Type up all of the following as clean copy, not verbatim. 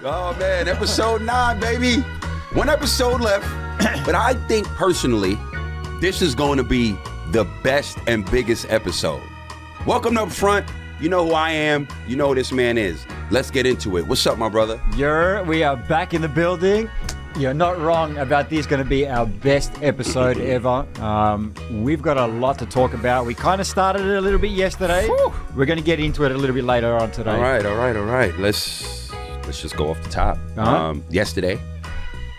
Oh, man, episode 9, baby. One episode left, but I think personally, this is going to be the best and biggest episode. Welcome to Up Front. You know who I am. You know who this man is. Let's get into it. What's up, my brother? We are back in the building. You're not wrong about this going to be our best episode ever. We've got a lot to talk about. We kind of started it a little bit yesterday. Whew. We're going to get into it a little bit later on today. All right. Let's just go off the top. Yesterday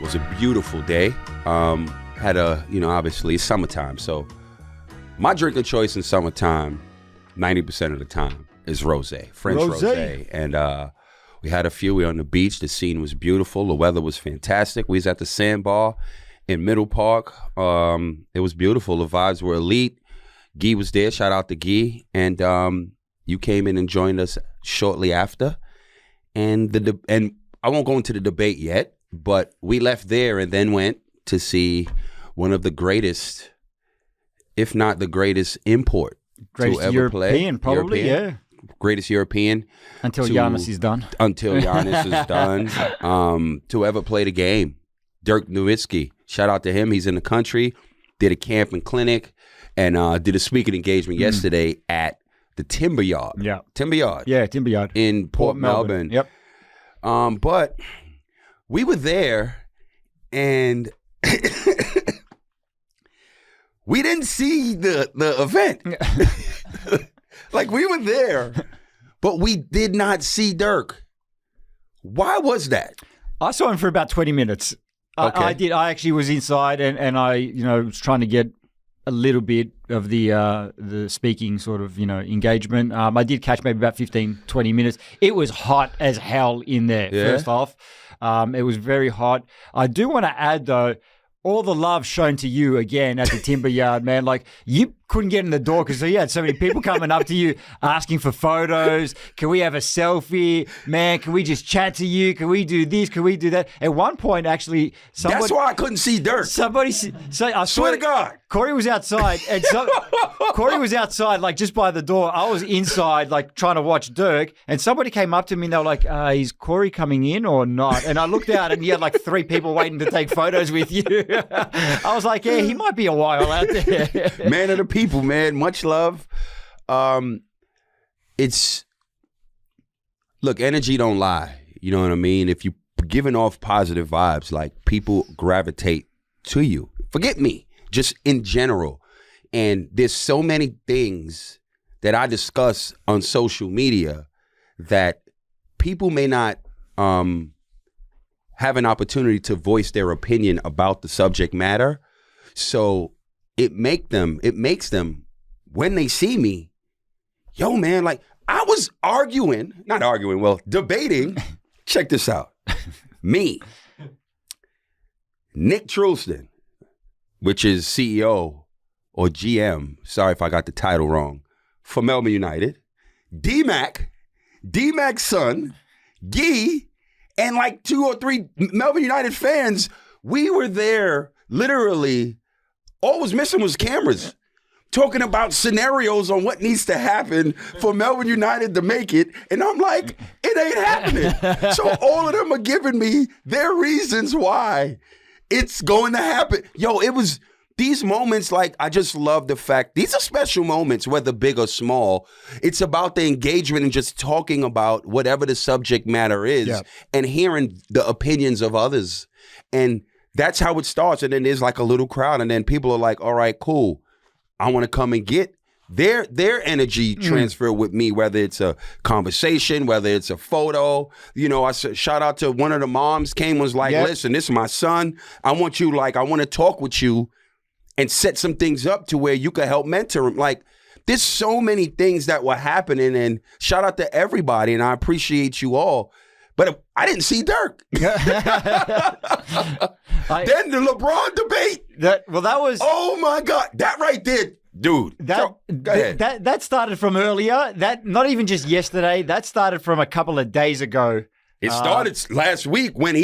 was a beautiful day. Had obviously it's summertime. So my drink of choice in summertime, 90% of the time, is rosé, French rosé. And we had a few. We were on the beach. The scene was beautiful. The weather was fantastic. We was at the sandbar in Middle Park. It was beautiful. The vibes were elite. Guy was there. Shout out to Guy. And you came in and joined us shortly after. And I won't go into the debate yet, but we left there and then went to see one of the greatest, if not the greatest import greatest to ever European, play. Probably, yeah. Greatest European. Until Giannis is done. Until Giannis is done. To ever play the game. Dirk Nowitzki. Shout out to him. He's in the country. Did a camp and clinic and did a speaking engagement yesterday at the Timber Yard. Yeah. Timber Yard. Yeah, Timber Yard. In Port Melbourne. Yep. But we were there and we didn't see the event. Like, we were there, but we did not see Dirk. Why was that? I saw him for about 20 minutes. Okay. I did. I actually was inside and I, was trying to get a little bit of the speaking sort of, engagement. I did catch maybe about 15, 20 minutes. It was hot as hell in there, first off. It was very hot. I do want to add, though, all the love shown to you again at the Timber Yard, man. Like, you couldn't get in the door because you had so many people coming up to you asking for photos. Can we have a selfie? Man, can we just chat to you? Can we do this? Can we do that? At one point, actually, that's why I couldn't see Dirk. I swear to God. Corey was outside, and Corey was outside, like, just by the door. I was inside, like, trying to watch Dirk, and somebody came up to me, and they were like, is Corey coming in or not? And I looked out, and you had, like, 3 people waiting to take photos with you. I was like, yeah, he might be a while out there. Man of the people, man. Much love. Look, energy don't lie. You know what I mean? If you're giving off positive vibes, like, people gravitate to you. Forget me, just in general. And there's so many things that I discuss on social media that people may not have an opportunity to voice their opinion about the subject matter. So it makes them, when they see me, yo, man, like, I was debating. Check this out. Me, Nick Kyrgios, which is CEO or GM, sorry if I got the title wrong, for Melbourne United, D-Mac's son, Guy, and like 2 or 3 Melbourne United fans. We were there literally. All was missing was cameras, talking about scenarios on what needs to happen for Melbourne United to make it. And I'm like, it ain't happening. So all of them are giving me their reasons why it's going to happen. Yo, it was these moments, like, I just love the fact, these are special moments, whether big or small. It's about the engagement and just talking about whatever the subject matter is and hearing the opinions of others. And that's how it starts. And then there's like a little crowd. And then people are like, all right, cool. I want to come and get their energy transfer with me, whether it's a conversation, whether it's a photo. I said, shout out to one of the moms came, was like, listen, this is my son. I want to talk with you and set some things up to where you can help mentor him. Like, there's so many things that were happening, and shout out to everybody. And I appreciate you all. But I didn't see Dirk. Then the LeBron debate. That was. Oh my God, that right there, dude. Go ahead. That started from earlier. That not even just yesterday. That started from a couple of days ago. It started last week when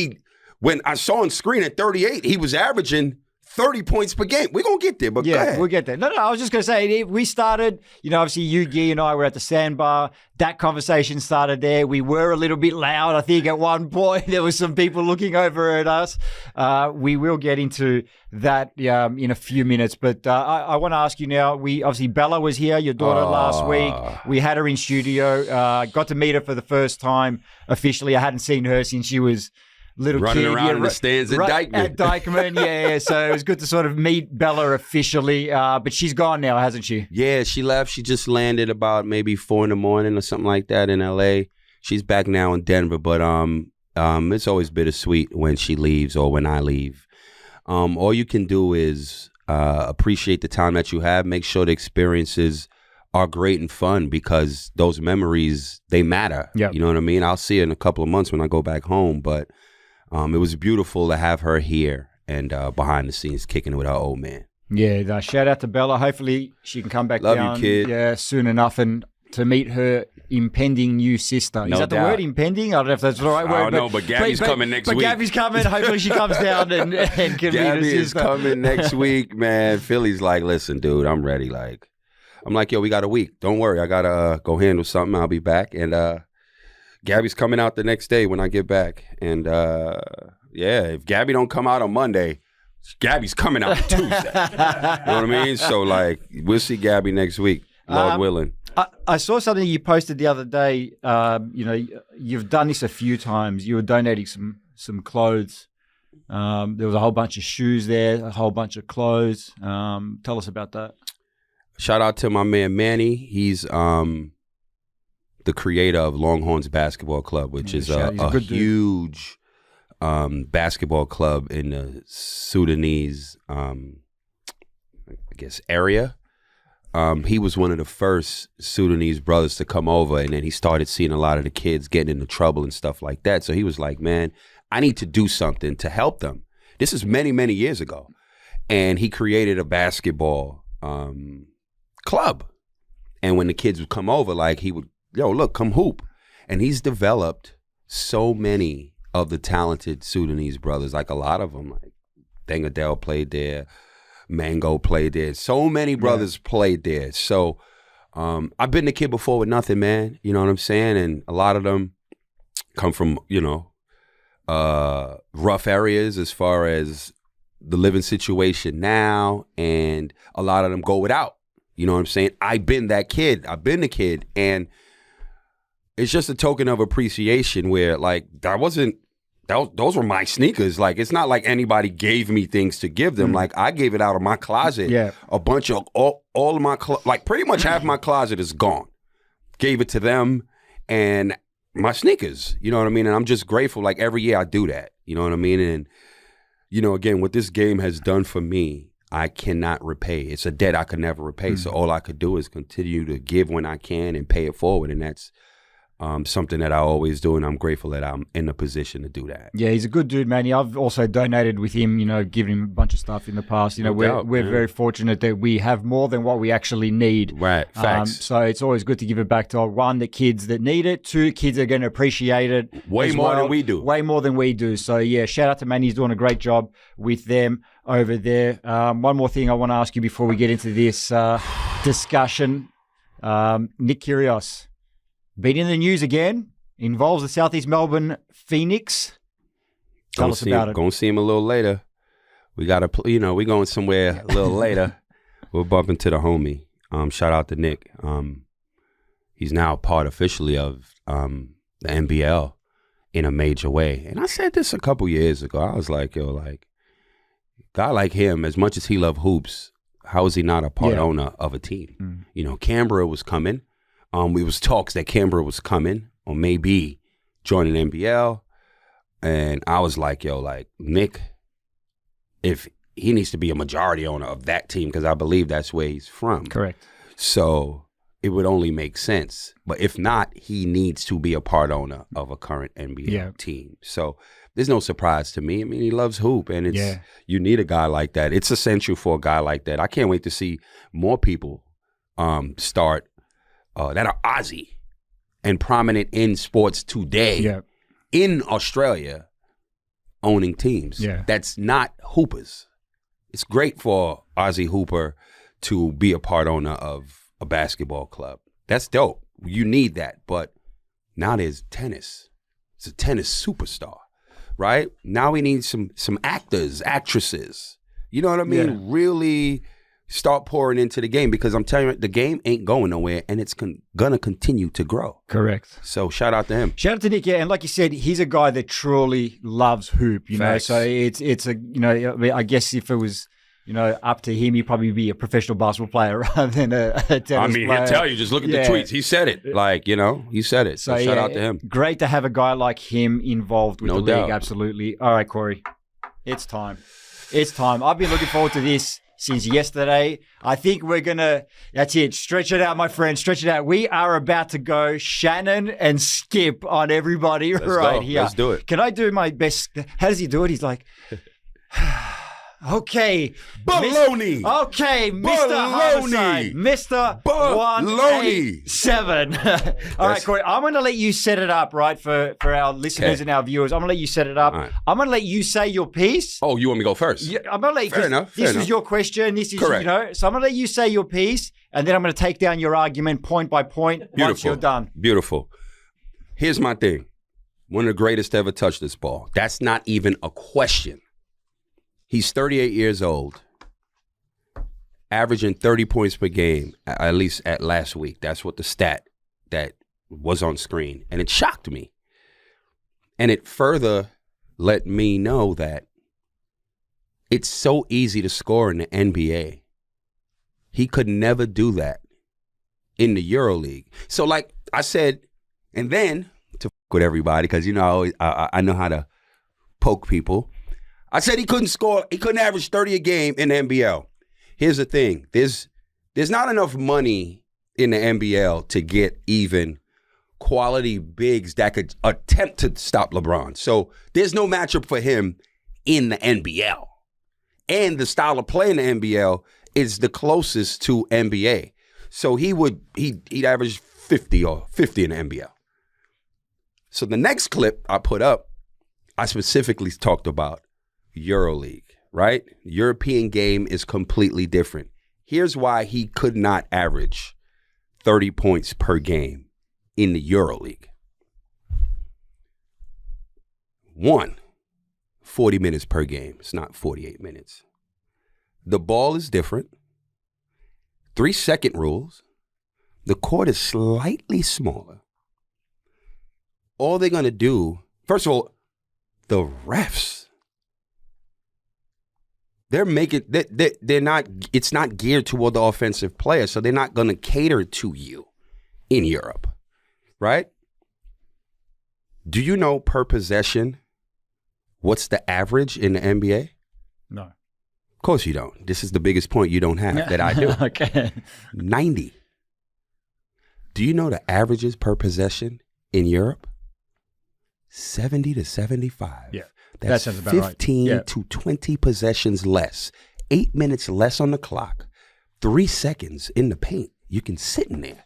I saw on screen at 38, he was averaging 30 points per game. We're going to get there, but go Yeah, ahead. we'll get there. No, I was just going to say, we started, obviously you, Guy, and I were at the sandbar. That conversation started there. We were a little bit loud. I think at one point there was some people looking over at us. We will get into that in a few minutes. But I want to ask you now, obviously Bella was here, your daughter, last week. We had her in studio, got to meet her for the first time officially. I hadn't seen her since she was little running kid, around in the stands at Dykeman. At Dykeman, yeah. So it was good to sort of meet Bella officially. But she's gone now, hasn't she? Yeah, she left. She just landed about maybe 4 a.m. or something like that in LA. She's back now in Denver, but it's always bittersweet when she leaves or when I leave. All you can do is appreciate the time that you have. Make sure the experiences are great and fun because those memories, they matter. Yep. You know what I mean? I'll see her in a couple of months when I go back home, but it was beautiful to have her here and behind the scenes kicking it with her old man. Yeah, shout out to Bella. Hopefully she can come back Love down you, kid. Yeah, soon enough and to meet her impending new sister. No Is that doubt. the word, impending? I don't know if that's the right word. I don't know, but Gabby's coming next week. But Gabby's coming. Hopefully she comes down and can meet her Gabby is sister. coming next week, man. Philly's like, listen, dude, I'm ready. Like, I'm like, yo, we got a week. Don't worry. I got to go handle something. I'll be back. And Gabby's coming out the next day when I get back. And yeah, if Gabby don't come out on Monday, Gabby's coming out Tuesday. You know what I mean? So, like, we'll see Gabby next week, Lord willing. I saw something you posted the other day. You've done this a few times. You were donating some clothes. There was a whole bunch of shoes there, a whole bunch of clothes. Tell us about that. Shout out to my man Manny. He's the creator of Longhorne's Basketball Club, which is a huge basketball club in the Sudanese, area. He was one of the first Sudanese brothers to come over, and then he started seeing a lot of the kids getting into trouble and stuff like that. So he was like, man, I need to do something to help them. This is many, many years ago. And he created a basketball club. And when the kids would come over, like he would, yo, look, come hoop. And he's developed so many of the talented Sudanese brothers, like a lot of them, like Dengadel played there, Mango played there. So many brothers played there. So I've been the kid before with nothing, man. You know what I'm saying? And a lot of them come from, rough areas as far as the living situation now. And a lot of them go without. You know what I'm saying? I've been that kid. I've been the kid. And it's just a token of appreciation where, like, those were my sneakers. Like, it's not like anybody gave me things to give them. Like, I gave it out of my closet. Yeah. A bunch of, all of my, like, pretty much half my closet is gone. Gave it to them and my sneakers. You know what I mean? And I'm just grateful. Like, every year I do that. You know what I mean? And, again, what this game has done for me, I cannot repay. It's a debt I could never repay. So all I could do is continue to give when I can and pay it forward. And that's something that I always do, and I'm grateful that I'm in a position to do that. Yeah, he's a good dude, man. I've also donated with him, giving him a bunch of stuff in the past. We're very fortunate that we have more than what we actually need. Right, facts. So it's always good to give it back to, one, the kids that need it, two, kids that are going to appreciate it. Way more than we do. Way more than we do. So, yeah, shout out to Manny. He's doing a great job with them over there. One more thing I want to ask you before we get into this discussion. Nick Kyrgios. Been in the news again. Involves the Southeast Melbourne Phoenix. Tell us about it. Gonna see him a little later. We got to, we going somewhere a little later. We'll bump into the homie. Shout out to Nick. He's now part officially of the NBL in a major way. And I said this a couple years ago. I was like, yo, like, guy like him, as much as he loved hoops, how is he not a part owner of a team? Canberra was coming. We was talks that Canberra was coming or maybe joining NBL. And I was like, yo, like, Nick, if he needs to be a majority owner of that team, because I believe that's where he's from. Correct. So it would only make sense. But if not, he needs to be a part owner of a current NBL team. So there's no surprise to me. I mean, he loves hoop, and you need a guy like that. It's essential for a guy like that. I can't wait to see more people start that are Aussie and prominent in sports today in Australia owning teams. Yeah. That's not hoopers. It's great for Ozzie Hooper to be a part owner of a basketball club. That's dope. You need that. But now there's tennis. It's a tennis superstar, right? Now we need some actors, actresses. You know what I mean? Yeah. Really start pouring into the game, because I'm telling you, the game ain't going nowhere, and it's gonna continue to grow. Correct. So shout out to him. Shout out to Nick, yeah, and like you said, he's a guy that truly loves hoop. You Facts. know, so it's a I mean, I guess if it was up to him, he'd probably be a professional basketball player rather than a tennis I mean, player. he'll tell you. Just look at the tweets. He said it. Like, he said it. So shout out to him. Great to have a guy like him involved with No the league. doubt. Absolutely. All right, Corey, it's time. It's time. I've been looking forward to this since yesterday. I think we're going to, that's it. Stretch it out, my friend. Stretch it out. We are about to go Shannon and Skip on everybody Let's right go. here. Let's do it. Can I do my best? How does he do it? He's like, okay. Baloney. Okay, Mr. Baloney. Homicide. Mr. Baloney. 187. All right, Corey, I'm going to let you set it up, right, for our listeners and our viewers. I'm going to let you set it up. Right. I'm going to let you say your piece. Oh, you want me to go first? Yeah, I'm going to let you. Fair enough. This is your question. This is, Correct. so I'm going to let you say your piece, and then I'm going to take down your argument point by point once you're done. Beautiful. Here's my thing. One of the greatest to ever touch this ball. That's not even a question. He's 38 years old, averaging 30 points per game, at least at last week. That's what the stat that was on screen. And it shocked me. And it further let me know that it's so easy to score in the NBA. He could never do that in the EuroLeague. So like I said, and then to f with everybody, because I know how to poke people. I said he couldn't score. He couldn't average 30 a game in the NBL. Here's the thing. There's not enough money in the NBL to get even quality bigs that could attempt to stop LeBron. So there's no matchup for him in the NBL. And the style of play in the NBL is the closest to NBA. So he'd average 50 in the NBL. So the next clip I put up, I specifically talked about EuroLeague, right? European game is completely different. Here's why he could not average 30 points per game in the EuroLeague. 1, 40 minutes per game. It's not 48 minutes. The ball is different. 3-second rules. The court is slightly smaller. All they're going to do, first of all, the refs, they're not, it's not geared toward the offensive player, so they're not going to cater to you in Europe, right? Do you know per possession what's the average in the NBA? No. Of course you don't. This is the biggest point you don't have that I do. Okay. 90. Do you know the averages per possession in Europe? 70 to 75. Yeah. That's that sounds about 15 right. to 20 possessions less. 8 minutes less on the clock. 3 seconds in the paint. You can sit in there.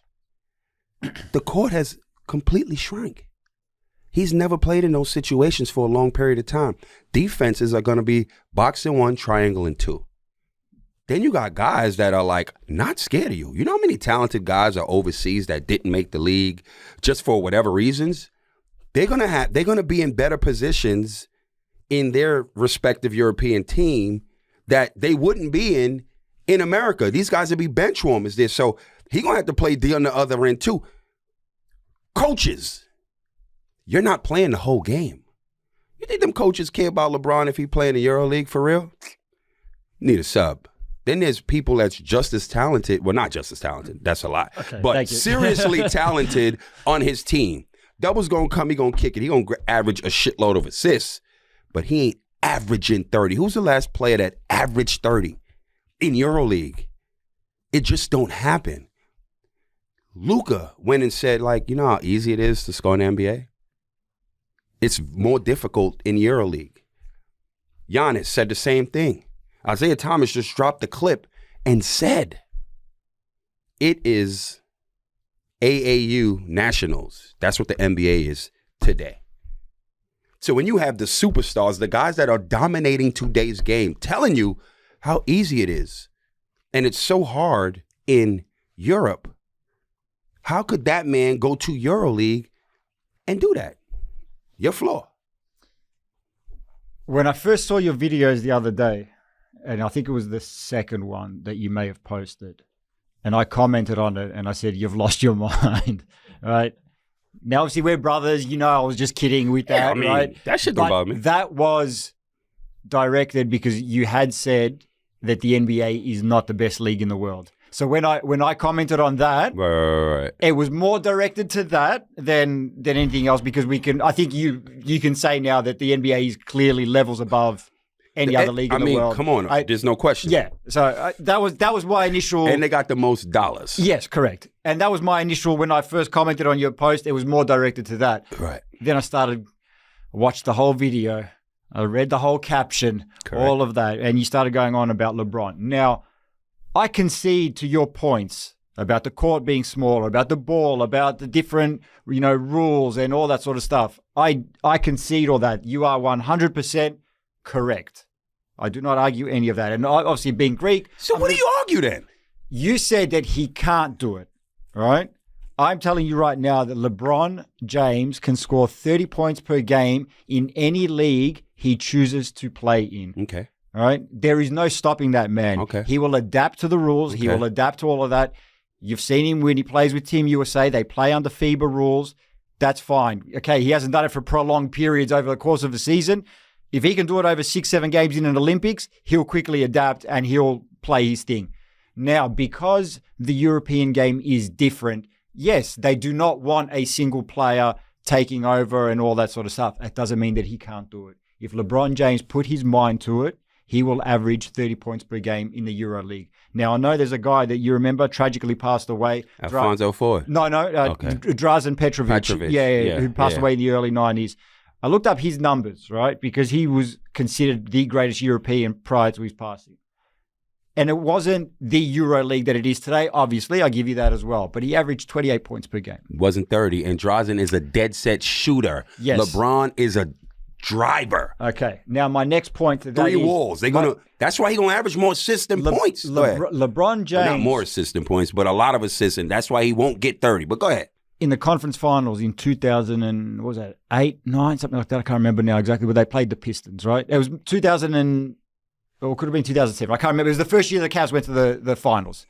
The court has completely shrunk. He's never played in those situations for a long period of time. Defenses are going to be box and 1, triangle and 2. Then you got guys that are like not scared of you. You know how many talented guys are overseas that didn't make the league just for whatever reasons? They're gonna be in better positions in their respective European team that they wouldn't be in America. These guys would be bench warmers there. So he's going to have to play D on the other end too. Coaches, you're not playing the whole game. You think them coaches care about LeBron if he play in the EuroLeague for real? Need a sub. Then there's people that's just as talented. Well, not just as talented. That's a lot. Okay, but seriously talented on his team. Double's going to come. He going to kick it. He going to average a shitload of assists. But he ain't averaging 30. Who's the last player that averaged 30 in EuroLeague? It just don't happen. Luka went and said, like, you know how easy it is to score in the NBA? It's more difficult in EuroLeague. Giannis said the same thing. Isaiah Thomas just dropped the clip and said, it is AAU Nationals. That's what the NBA is today. So when you have the superstars, the guys that are dominating today's game, telling you how easy it is. And it's so hard in Europe. How could that man go to EuroLeague and do that? Your flaw. When I first saw your videos the other day, and I think it was the second one that you may have posted, and I commented on it and I said, you've lost your mind, right? Now, obviously, we're brothers. You know, I was just kidding with that, Yeah, I mean, right? that shit don't bother me. That was directed because you had said that the NBA is not the best league in the world. So when I commented on that, Right. it was more directed to that than anything else, because I think you can say now that the NBA is clearly levels above any other league in the world. Come on, there's no question. Yeah, so that was my initial. And they got the most dollars. Yes, correct. And that was my initial, when I first commented on your post, it was more directed to that. Right. Then I watched the whole video. I read the whole caption, Correct. all of that, and you started going on about LeBron. Now, I concede to your points about the court being smaller, about the ball, about the different, rules and all that sort of stuff. I concede all that. You are 100% correct. I do not argue any of that. And obviously, being Greek. So what do you argue then? You said that he can't do it, right? I'm telling you right now that LeBron James can score 30 points per game in any league he chooses to play in. Okay. All right? There is no stopping that man. Okay. He will adapt to the rules. Okay. He will adapt to all of that. You've seen him when he plays with Team USA. They play under FIBA rules. That's fine. Okay, he hasn't done it for prolonged periods over the course of a season. If he can do it over 6-7 games in an Olympics, he'll quickly adapt and he'll play his thing. Now, because the European game is different, yes, they do not want a single player taking over and all that sort of stuff. That doesn't mean that he can't do it. If LeBron James put his mind to it, he will average 30 points per game in the EuroLeague. Now, I know there's a guy that you remember tragically passed away. Alfonso Ford. No, Okay. Drazen Petrovic. Yeah, who passed away in the early 90s. I looked up his numbers, right, because he was considered the greatest European prior to his passing. And it wasn't the EuroLeague that it is today, obviously. I give you that as well. But he averaged 28 points per game. Wasn't 30. And Drazen is a dead set shooter. Yes. LeBron is a driver. Okay. Now, my next point to that Three is... walls. That's why he's going to average more assists than points. Go ahead. LeBron James... Well, not more assists than points, but a lot of assists. And that's why he won't get 30. But go ahead. In the conference finals in 2000 and, what was that, 8, 9, something like that. I can't remember now exactly, but they played the Pistons, right? It was 2000 and... Or it could have been 2007. I can't remember. It was the first year the Cavs went to the finals.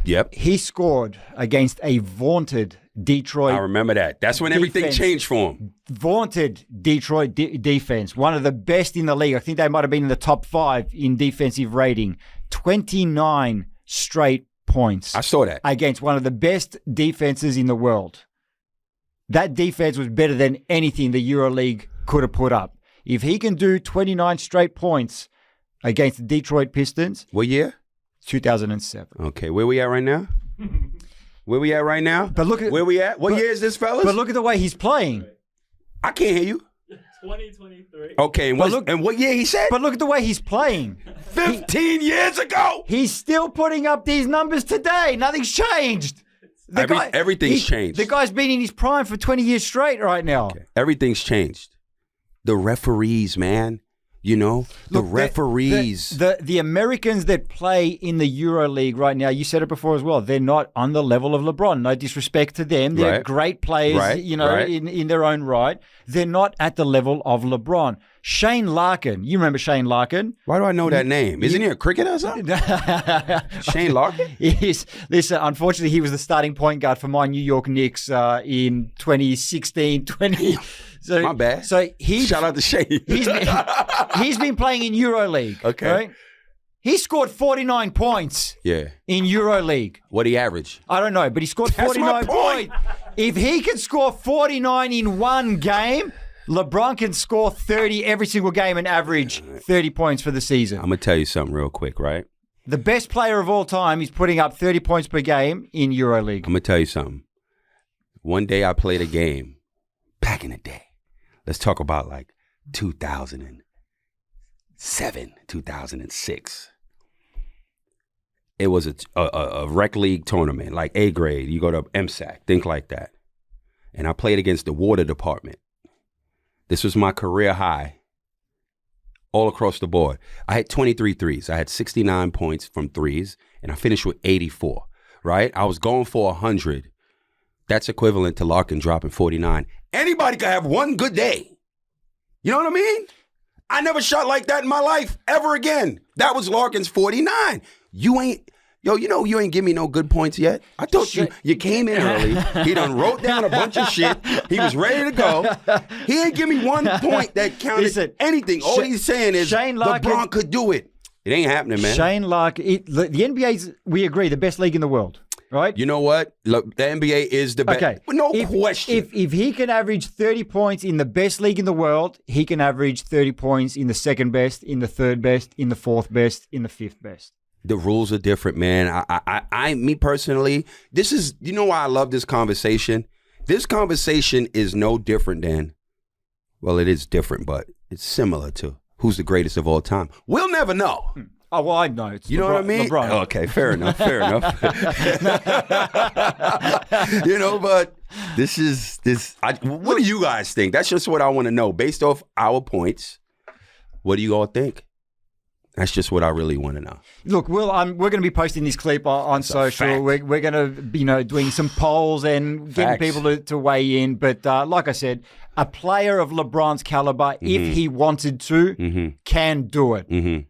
Yep. He scored against a vaunted Detroit... I remember that. That's when everything changed for him. Vaunted Detroit defense. One of the best in the league. I think they might have been in the top 5 in defensive rating. 29 straight points. I saw that. Against one of the best defenses in the world. That defense was better than anything the EuroLeague could have put up. If he can do 29 straight points against the Detroit Pistons. What year? 2007. Okay, where we at right now? Where we at right now? But look at where we at? What year is this, fellas? But look at the way he's playing. I can't hear you. 2023. Okay, and what year he said? But look at the way he's playing. 15 years ago. He's still putting up these numbers today. Nothing's changed. Everything's changed. The guy's been in his prime for 20 years straight right now. Okay. Everything's changed. The referees, man. Referees. The Americans that play in the EuroLeague right now, you said it before as well, they're not on the level of LeBron. No disrespect to them. They're great players, in their own right. They're not at the level of LeBron. Shane Larkin, you remember Shane Larkin? Why do I know that name? Isn't he a cricketer or something? Shane Larkin? Listen, unfortunately, he was the starting point guard for my New York Knicks in 2016, 20... So, my bad. So shout out to Shane. He's been playing in EuroLeague. Okay. Right? He scored 49 points. Yeah. In EuroLeague. What'd he average? I don't know, but he scored 49 points. If he can score 49 in one game, LeBron can score 30 every single game and average 30 points for the season. I'm gonna tell you something real quick, right? The best player of all time is putting up 30 points per game in EuroLeague. I'm gonna tell you something. One day I played a game back in the day. Let's talk about like 2007, 2006. It was a rec league tournament, like A grade. You go to MSAC, think like that. And I played against the water department. This was my career high all across the board. I had 23 threes. I had 69 points from threes, and I finished with 84, right? I was going for 100. That's equivalent to Larkin dropping 49. Anybody could have one good day. You know what I mean? I never shot like that in my life ever again. That was Larkin's 49. You ain't give me no good points yet. I told you came in early. He done wrote down a bunch of shit. He was ready to go. He ain't give me one point that counted anything. All he's saying is LeBron could do it. It ain't happening, man. Shane Larkin, the NBA's, we agree, the best league in the world. Right? You know what? Look, the NBA is the best. Okay. No question. If he can average 30 points in the best league in the world, he can average 30 points in the second best, in the third best, in the fourth best, in the fifth best. The rules are different, man. Me personally, this is, you know why I love this conversation? This conversation is no different than, well, it is different, but it's similar to who's the greatest of all time. We'll never know. Oh, well, I know. It's you know what I mean? LeBron. Okay, fair enough. But what do you guys think? That's just what I want to know. Based off our points, what do you all think? That's just what I really want to know. Look, we're going to be posting this clip on social. We're going to be, doing some polls and getting people to weigh in. But like I said, a player of LeBron's caliber, if he wanted to, can do it. Mm-hmm.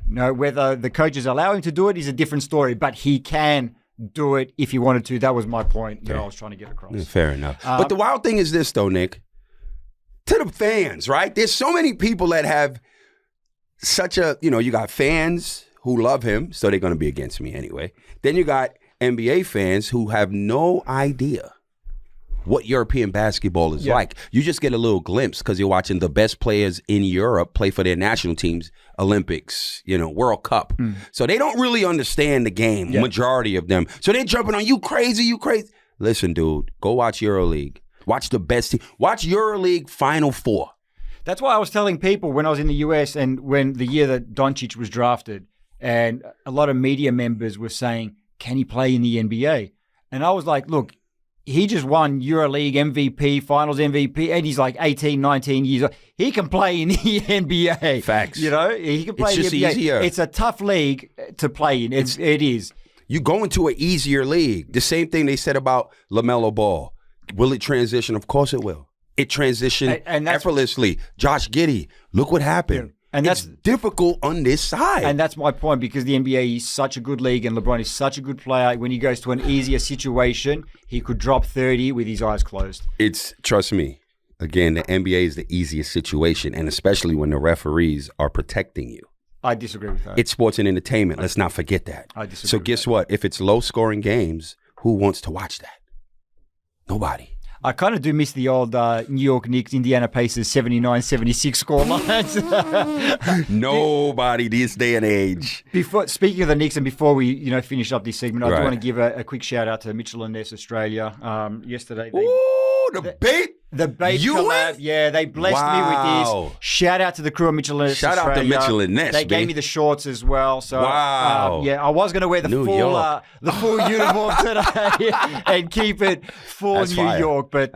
Whether the coaches allow him to do it is a different story, but he can do it if he wanted to. That was my point that I was trying to get across. Fair enough. But the wild thing is this, though, Nick. To the fans, right? There's so many people that have such a, you got fans who love him, so they're going to be against me anyway. Then you got NBA fans who have no idea what European basketball is like. You just get a little glimpse because you're watching the best players in Europe play for their national teams, Olympics, World Cup. So they don't really understand the game, majority of them. So they're jumping on, you crazy. Listen, dude, go watch EuroLeague. Watch the best team. Watch EuroLeague Final Four. That's why I was telling people when I was in the US and when the year that Doncic was drafted, and a lot of media members were saying, can he play in the NBA? And I was like, look, he just won EuroLeague MVP, Finals MVP, and he's like 18, 19 years old. He can play in the NBA. Facts. He can play in the NBA. It's just easier. It's a tough league to play in. It is. You go into an easier league. The same thing they said about LaMelo Ball. Will it transition? Of course it will. It transitioned effortlessly. Josh Giddey, look what happened. And that's difficult on this side. And that's my point, because the NBA is such a good league and LeBron is such a good player. When he goes to an easier situation, he could drop 30 with his eyes closed. Trust me, again, the NBA is the easiest situation, and especially when the referees are protecting you. I disagree with that. It's sports and entertainment. Let's not forget that. I disagree So guess what? If it's low-scoring games, who wants to watch that? Nobody. I kind of do miss the old New York Knicks, Indiana Pacers 79-76 score lines. Nobody this day and age. Speaking of the Knicks, and before we finish up this segment, I do want to give a quick shout out to Mitchell and Ness Australia. Yesterday, the bait collab. Yeah, they blessed me with this. Shout out to the crew of Mitchell and Ness Shout Australia. out to Mitchell and Ness. They gave me the shorts as well. So wow. I was going to wear the full uniform today and keep it for New York. But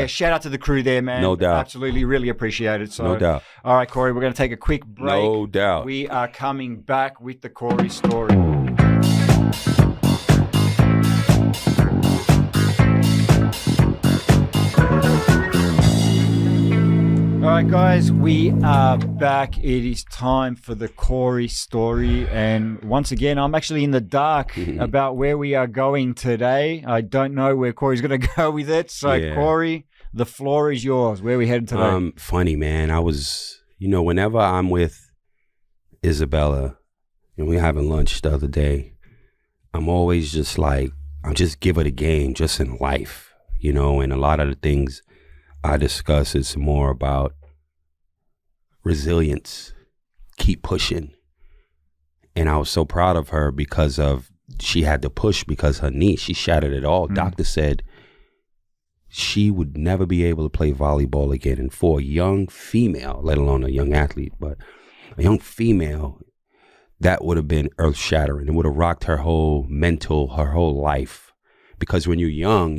shout out to the crew there, man. No doubt. Absolutely, really appreciate it. So, no doubt. All right, Corey, we're going to take a quick break. No doubt. We are coming back with the Corey story. All right, guys, we are back. It is time for the Corey story. And once again, I'm actually in the dark about where we are going today. I don't know where Corey's going to go with it. So, Corey, the floor is yours. Where are we headed today? Funny, man. I was, whenever I'm with Isabella and we're having lunch the other day, I'm always just like, I'm just give it a game just in life, and a lot of the things I discuss is more about resilience, keep pushing. And I was so proud of her because she had to push because her knee, she shattered it all. Doctor said she would never be able to play volleyball again. And for a young female, let alone a young athlete, but a young female, that would have been earth shattering. It would have rocked her whole life. Because when you're young,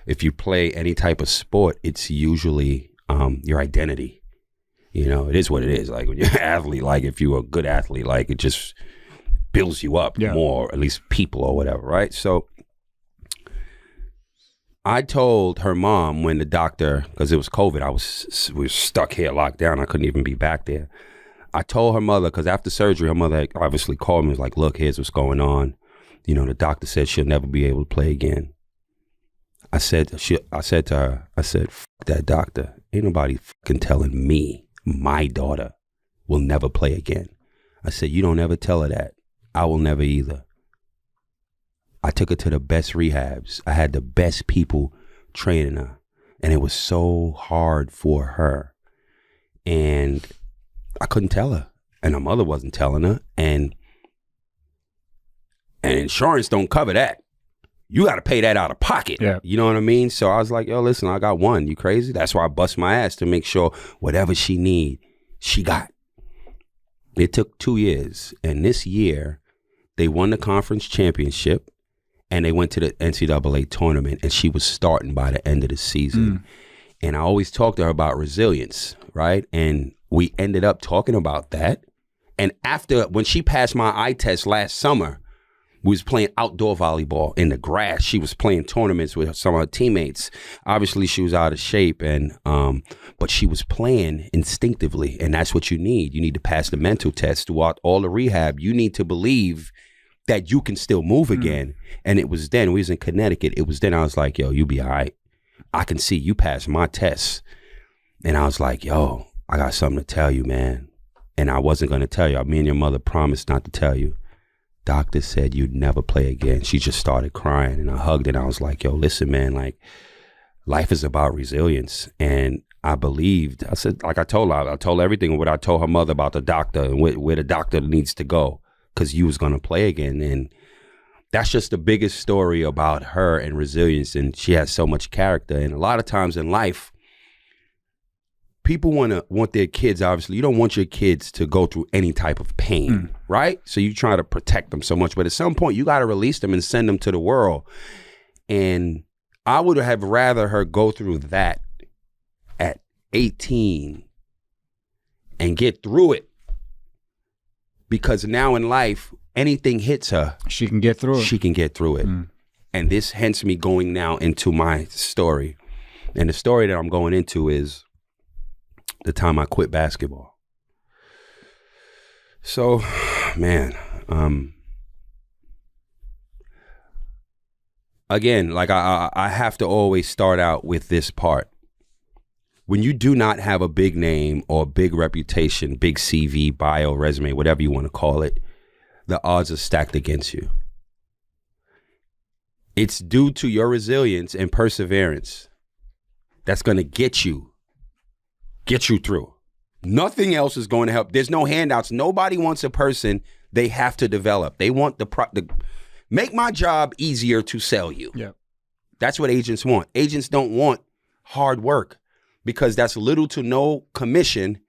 if you play any type of sport, it's usually your identity. You know, it is what it is. Like when you're an athlete, like if you're a good athlete, like it just builds you up more, at least people or whatever, right? So I told her mom when the doctor, because it was COVID, we were stuck here, locked down. I couldn't even be back there. I told her mother, because after surgery, her mother obviously called me, was like, look, here's what's going on. You know, the doctor said she'll never be able to play again. I said to her, fuck that doctor. Ain't nobody fucking telling me my daughter will never play again. I said, you don't ever tell her that. I will never either. I took her to the best rehabs. I had the best people training her. And it was so hard for her. And I couldn't tell her. And her mother wasn't telling her. And insurance don't cover that. You got to pay that out of pocket. Yeah. You know what I mean? So I was like, yo, listen, I got one. You crazy? That's why I bust my ass to make sure whatever she need, she got. It took 2 years. And this year, they won the conference championship. And they went to the NCAA tournament, and she was starting by the end of the season. And I always talk to her about resilience, right? And we ended up talking about that. And after, when she passed my eye test last summer, we was playing outdoor volleyball in the grass. She was playing tournaments with some of her teammates. Obviously, she was out of shape, and but she was playing instinctively, and that's what you need. You need to pass the mental test throughout all the rehab. You need to believe that you can still move again. And it was then, we was in Connecticut, it was then I was like, yo, you be all right. I can see you passed my test. And I was like, yo, I got something to tell you, man. And I wasn't going to tell you. Me and your mother promised not to tell you. Doctor said you'd never play again. She just started crying, and I hugged her, and I was like, yo, listen, man, like, life is about resilience. And I believed, I said, like I told her everything what I told her mother about the doctor and where the doctor needs to go. Because you was going to play again. And that's just the biggest story about her and resilience. And she has so much character. And a lot of times in life, people want their kids, obviously. You don't want your kids to go through any type of pain, right? So you try to protect them so much. But at some point, you got to release them and send them to the world. And I would have rather her go through that at 18 and get through it. Because now in life, anything hits her, she can get through it. She can get through it. And this hence me going now into my story. And the story that I'm going into is the time I quit basketball. So, man, again, like I have to always start out with this part. When you do not have a big name or a big reputation, big CV, bio, resume, whatever you want to call it, the odds are stacked against you. It's due to your resilience and perseverance that's going to get you through. Nothing else is going to help. There's no handouts. Nobody wants a person they have to develop. They want the make my job easier to sell you. Yeah. That's what agents want. Agents don't want hard work. Because that's little to no commission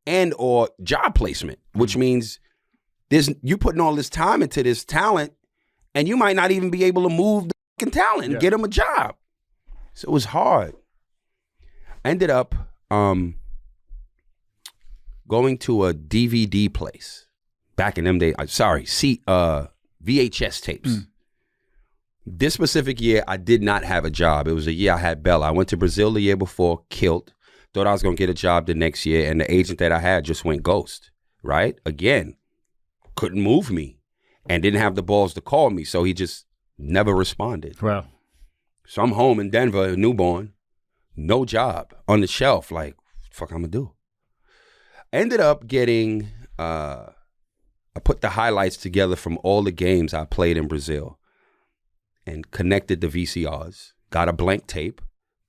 and or job placement, which means you putting all this time into this talent, and you might not even be able to move the fucking talent and get them a job. So it was hard. I ended up going to a DVD place back in them days. VHS tapes. This specific year, I did not have a job. It was a year I had Bella. I went to Brazil the year before, killed. Thought I was going to get a job the next year, and the agent that I had just went ghost, right? Again, couldn't move me and didn't have the balls to call me, so he just never responded. Wow. So I'm home in Denver, a newborn, no job, on the shelf, like, fuck I'm going to do? I ended up getting, I put the highlights together from all the games I played in Brazil. And connected the VCRs, got a blank tape,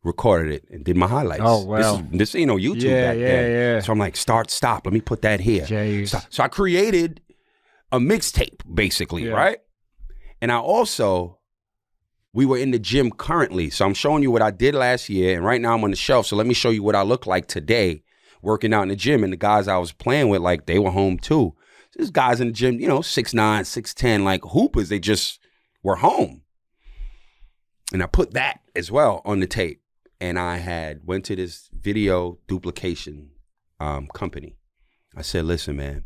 recorded it, and did my highlights. Oh, wow. This ain't no YouTube back then. Yeah. So I'm like, start, stop. Let me put that here. So I created a mixtape, basically, right? And we were in the gym currently. So I'm showing you what I did last year, and right now I'm on the shelf. So let me show you what I look like today, working out in the gym. And the guys I was playing with, like, they were home too. So there's guys in the gym, 6'9", 6'10", like hoopers. They just were home. And I put that as well on the tape. And I went to this video duplication company. I said, listen, man,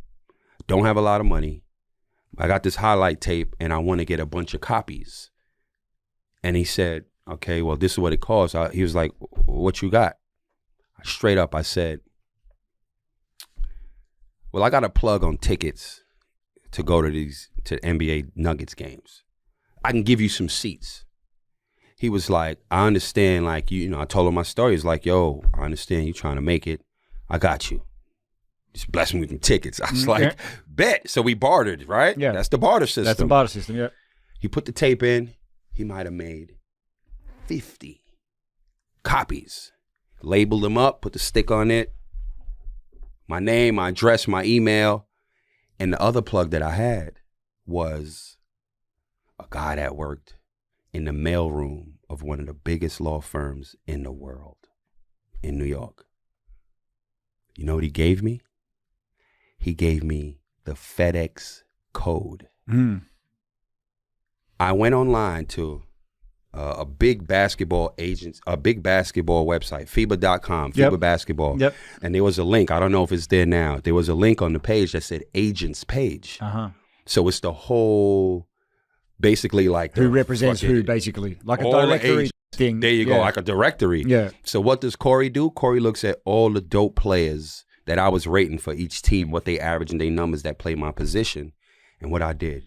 don't have a lot of money. I got this highlight tape and I want to get a bunch of copies. And he said, okay, well, this is what it costs. He was like, what you got? Straight up, I said, well, I got a plug on tickets to go to NBA Nuggets games. I can give you some seats. He was like, I understand, like, I told him my story. He's like, yo, I understand you trying to make it. I got you. Just bless me with some tickets. I was like, bet. So we bartered, right? Yeah. That's the barter system. That's the barter system, yeah. He put the tape in. He might have made 50 copies. Labeled them up, put the stick on it. My name, my address, my email. And the other plug that I had was a guy that worked in the mailroom of one of the biggest law firms in the world in New York. You know what he gave me? He gave me the FedEx code. I went online to a big basketball website, FIBA.com, FIBA basketball. Yep. And there was a link. I don't know if it's there now. There was a link on the page that said agents page. Uh-huh. So it's the whole, basically like who represents who, basically, like a directory thing. There you go, like a directory. Yeah. So what does Corey do? Corey looks at all the dope players that I was rating for each team, what they average and their numbers that play my position, and what I did.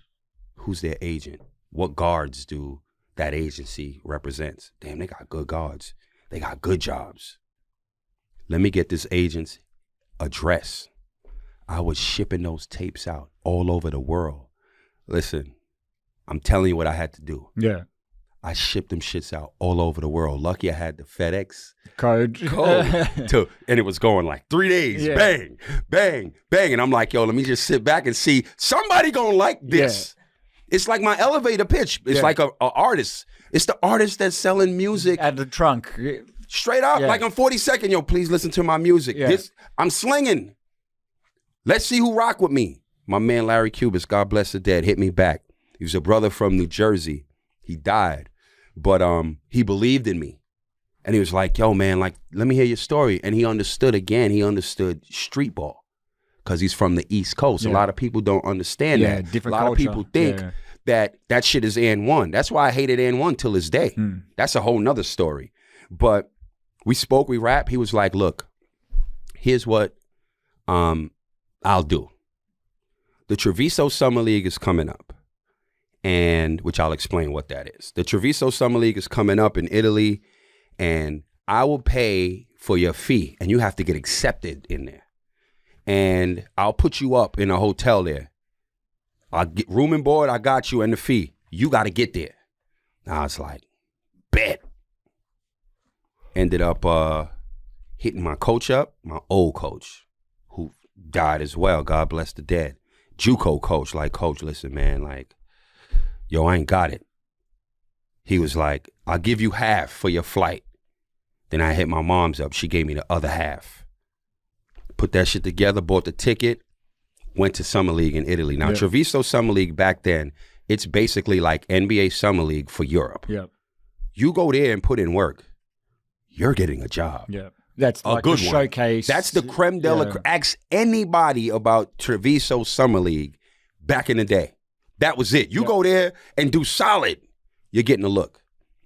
Who's their agent? What guards do that agency represents? Damn, they got good guards. They got good jobs. Let me get this agent's address. I was shipping those tapes out all over the world. Listen, I'm telling you what I had to do. Yeah. I shipped them shits out all over the world. Lucky I had the FedEx code too, and it was going like 3 days. Yeah. Bang, bang, bang. And I'm like, yo, let me just sit back and see. Somebody gonna like this. Yeah. It's like my elevator pitch. It's like a artist. It's the artist that's selling music. At the trunk. Straight up, like on 42nd, yo, please listen to my music. Yeah. I'm slinging. Let's see who rock with me. My man Larry Cubis, God bless the dead, hit me back. He was a brother from New Jersey. He died. But he believed in me. And he was like, yo, man, like, let me hear your story. And he understood again. He understood street ball because he's from the East Coast. A lot of people don't understand that. Different a lot culture. of people think that shit is N1. That's why I hated N1 till this day. That's a whole nother story. But we spoke, we rapped. He was like, look, here's what I'll do. The Treviso Summer League is coming up. And which I'll explain what that is. The Treviso Summer League is coming up in Italy, and I will pay for your fee, and you have to get accepted in there. And I'll put you up in a hotel there. I'll get room and board, I got you, and the fee. You got to get there. Now I was like, bet. Ended up hitting my coach up, my old coach, who died as well, God bless the dead. JUCO coach, like, coach, listen, man, like, yo, I ain't got it. He was like, I'll give you half for your flight. Then I hit my mom's up. She gave me the other half. Put that shit together, bought the ticket, went to Summer League in Italy. Now, Treviso Summer League back then, it's basically like NBA Summer League for Europe. Yeah. You go there and put in work, you're getting a job. Yeah. That's a like good the one. Showcase. That's the creme de la creme. Ask anybody about Treviso Summer League back in the day. That was it. You go there and do solid, you're getting a look.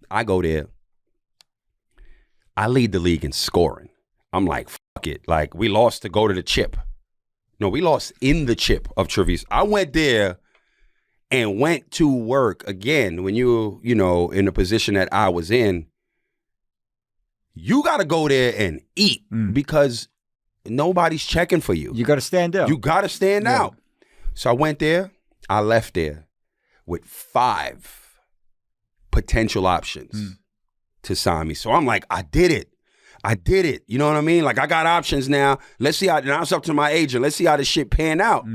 I go there. I lead the league in scoring. I'm like, fuck it. Like, we lost to go to the chip. No, we lost in the chip of Treviso. I went there and went to work again. When you know, in the position that I was in, you got to go there and eat because nobody's checking for you. You got to stand out. You got to stand out. So I went there. I left there with 5 potential options to sign me. So I'm like, I did it. You know what I mean? Like, I got options now. Let's see how, now it's up to my agent. Let's see how this shit pan out.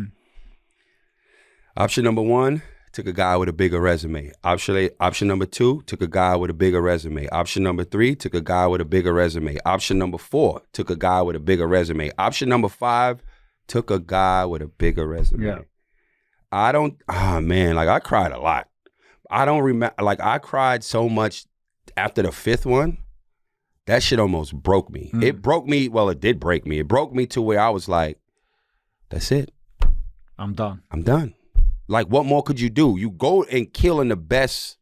Option number 1, took a guy with a bigger resume. Option number 2, took a guy with a bigger resume. Option number 3, took a guy with a bigger resume. Option number 4, took a guy with a bigger resume. Option number 5, took a guy with a bigger resume. Yeah. Man, like, I cried a lot. I don't remember, like, I cried so much after the 5th one. that shit almost broke me. It broke me. Well, it did break me. It broke me to where I was like, that's it. I'm done. I'm done. Like, what more could you do? You go and kill in the best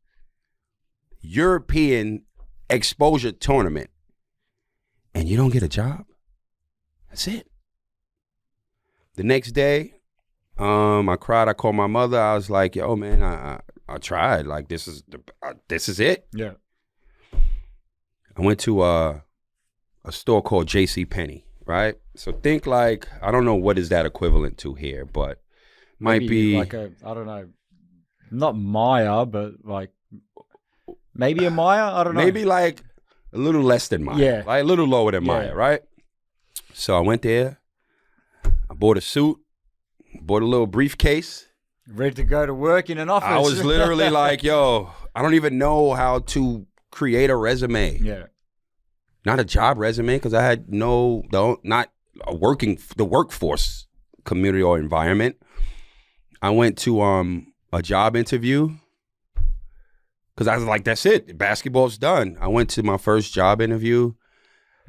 European exposure tournament and you don't get a job? That's it. The next day, I cried. I called my mother. I was like, yo, man, I tried. Like, this is it. Yeah. I went to a store called JCPenney, right? So think like, I don't know what is that equivalent to here, but might be like a, I don't know, not Maya, but like maybe a Maya. I don't know. Maybe like a little less than Maya. Yeah. Like a little lower than Maya, right? So I went there. I bought a suit, bought a little briefcase. Ready to go to work in an office. I was literally like, yo, I don't even know how to create a resume. Yeah. Not a job resume, because I had not a the workforce community or environment. I went to a job interview because I was like, that's it. Basketball's done. I went to my first job interview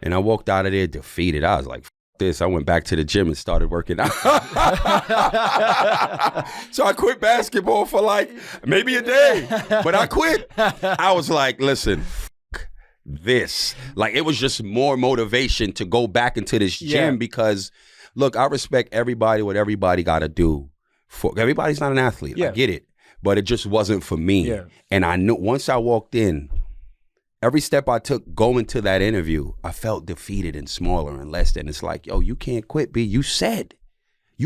and I walked out of there defeated. I was like, this. I went back to the gym and started working out. So I quit basketball for like maybe a day, but I quit. I was like, listen, this. Like, it was just more motivation to go back into this gym because, look, I respect everybody, what everybody got to do. Everybody's not an athlete. I get it. But it just wasn't for me. Yeah. And I knew once I walked in, every step I took going to that interview, I felt defeated and smaller and less than. It's like, yo, you can't quit, B. You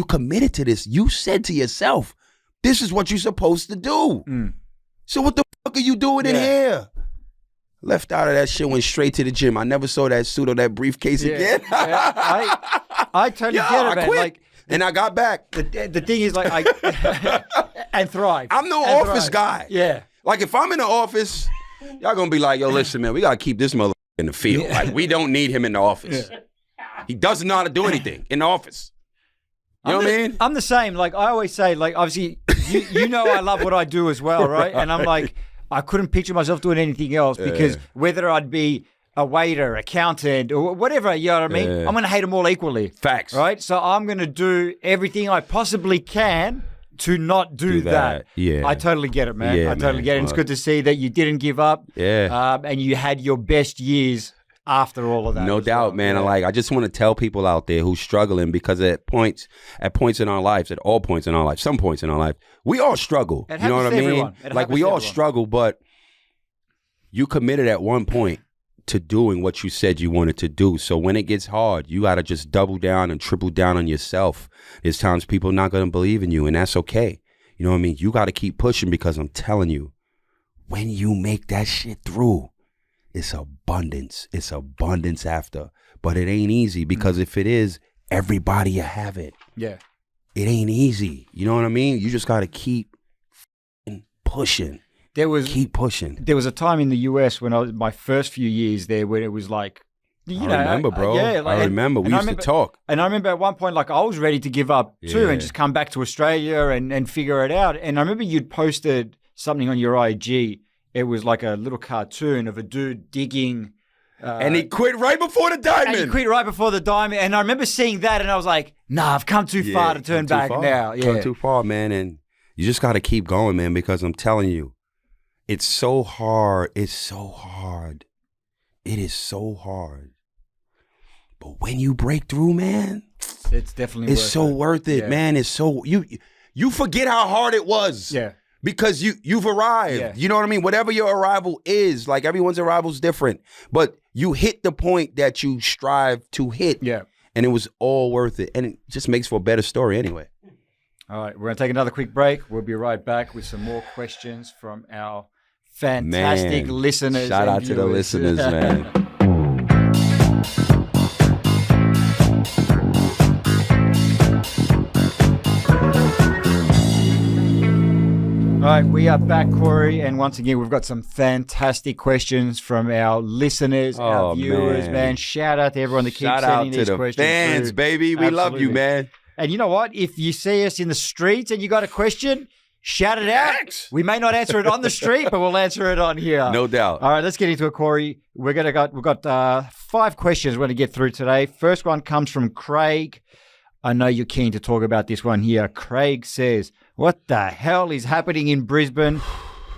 committed to this. You said to yourself, this is what you're supposed to do. So what the fuck are you doing in here? Left out of that shit, went straight to the gym. I never saw that suit or that briefcase again. I totally get it, man. I quit. Like, and I got back. The thing is, like, and thrive. I'm the office guy. Yeah. Like, if I'm in the office, y'all gonna be like, yo, listen, man, we gotta keep this motherfucker in the field. Like, we don't need him in the office. He doesn't know how to do anything in the office. You know what I mean? I'm the same. Like, I always say, like, obviously, you know I love what I do as well, right? And I'm like, I couldn't picture myself doing anything else because whether I'd be a waiter, accountant, or whatever, you know what I mean? I'm going to hate them all equally. Facts. Right? So I'm going to do everything I possibly can to not do that. Yeah. I totally get it, man. Yeah, I totally get it. And it's good to see that you didn't give up. Yeah. And you had your best years after all of that. No doubt, man. I just want to tell people out there who's struggling, because at points in our lives, at all points in our life, some points in our life, we all struggle. You know what I mean? Like, we all struggle, but you committed at one point to doing what you said you wanted to do. So when it gets hard, you got to just double down and triple down on yourself. There's times people are not going to believe in you, and that's okay. You know what I mean? You got to keep pushing, because I'm telling you, when you make that shit through, it's abundance. It's abundance after. But it ain't easy, because if it is, everybody will have it. Yeah. It ain't easy. You know what I mean? You just got to keep pushing. Keep pushing. There was a time in the US when my first few years there when it was like, I remember, bro. I remember. We used to talk. And I remember at one point, like, I was ready to give up too and just come back to Australia and figure it out. And I remember you'd posted something on your IG. It was like a little cartoon of a dude digging. And he quit right before the diamond. And I remember seeing that and I was like, nah, I've come too far to turn back now. Yeah. Come too far, man. And you just got to keep going, man, because I'm telling you, it's so hard. It's so hard. It is so hard. But when you break through, man, it's definitely worth it, man. It's so you forget how hard it was. Yeah. Because you've arrived. Yeah. You know what I mean? Whatever your arrival is, like, everyone's arrival is different. But you hit the point that you strive to hit. Yeah. And it was all worth it. And it just makes for a better story anyway. All right. We're going to take another quick break. We'll be right back with some more questions from our fantastic listeners. Shout out to the listeners, man. All right, we are back, Corey, and once again, we've got some fantastic questions from our listeners, our viewers, man. Shout out to everyone that keeps sending these questions. Shout out to the fans, baby. We love you, man. And you know what? If you see us in the streets and you got a question, shout it out. X. We may not answer it on the street, but we'll answer it on here. No doubt. All right, let's get into it, Corey. We've got 5 questions we're going to get through today. First one comes from Craig. I know you're keen to talk about this one here. Craig says, what the hell is happening in Brisbane?